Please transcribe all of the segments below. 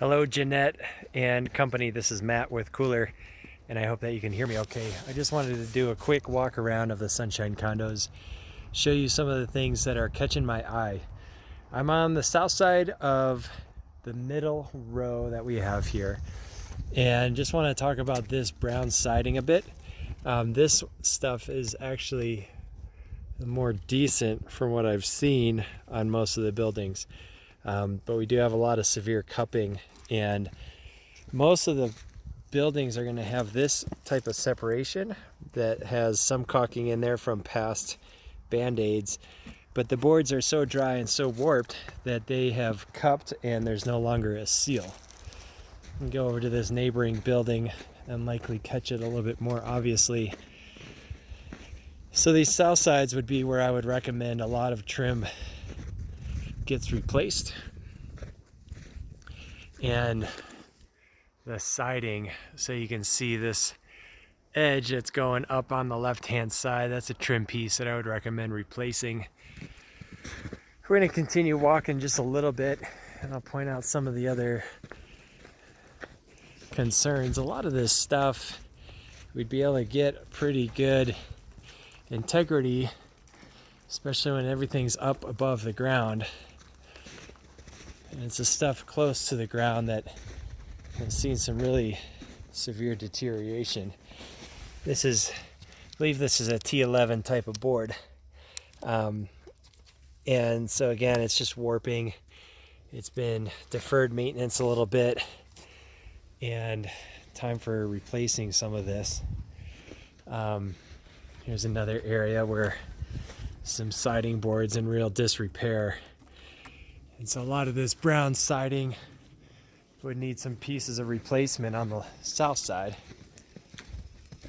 Hello, Jeanette and company. This is Matt with Cooler, and I hope that you can hear me okay. I just wanted to do a quick walk around of the Sunshine Condos, show you some of the things that are catching my eye. I'm on the south side of the middle row that we have here, and just want to talk about this brown siding a bit. This stuff is actually more decent from what I've seen on most of the buildings. But we do have a lot of severe cupping, and most of the buildings are going to have this type of separation that has some caulking in there from past band-aids, but the boards are so dry and so warped that they have cupped and there's no longer a seal. We can go over to this neighboring building and likely catch it a little bit more obviously. So these south sides would be where I would recommend a lot of trim gets replaced, and the siding, so you can see this edge that's going up on the left hand side, that's a trim piece that I would recommend replacing. We're going to continue walking just a little bit and I'll point out some of the other concerns. A lot of this stuff we'd be able to get pretty good integrity, especially when everything's up above the ground. And it's the stuff close to the ground that has seen some really severe deterioration. I believe this is a T11 type of board. And so again, it's just warping. It's been deferred maintenance a little bit, and time for replacing some of this. Here's another area where some siding boards in real disrepair. And so a lot of this brown siding would need some pieces of replacement on the south side.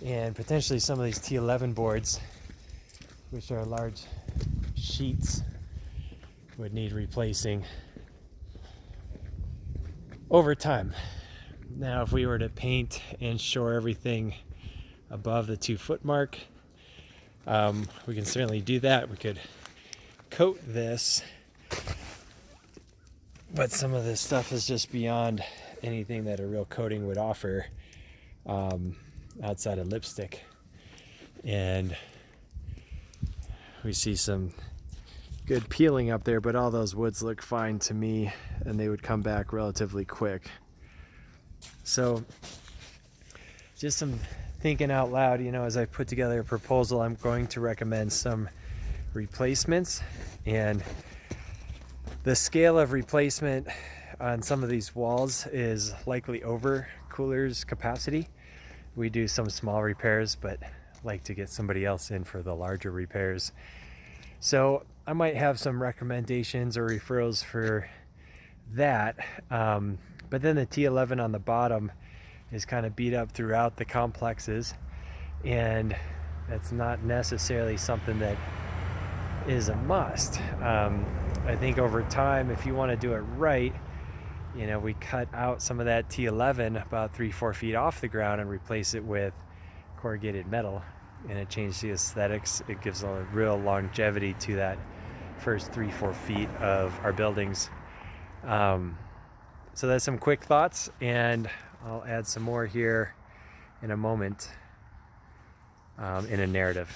And potentially some of these T11 boards, which are large sheets, would need replacing over time. Now, if we were to paint and shore everything above the 2-foot mark, we can certainly do that. We could coat this, but some of this stuff is just beyond anything that a real coating would offer outside of lipstick. And we see some good peeling up there, but all those woods look fine to me, and they would come back relatively quick. So just some thinking out loud, as I put together a proposal, I'm going to recommend some replacements, and the scale of replacement on some of these walls is likely over Cooler's capacity. We do some small repairs, but like to get somebody else in for the larger repairs. So I might have some recommendations or referrals for that. But then the T11 on the bottom is kind of beat up throughout the complexes, and that's not necessarily something that is a must. I think over time, if you want to do it right, we cut out some of that T11 about 3-4 feet off the ground and replace it with corrugated metal, and it changes the aesthetics. It gives a real longevity to that first 3-4 feet of our buildings. So that's some quick thoughts, and I'll add some more here in a moment in a narrative.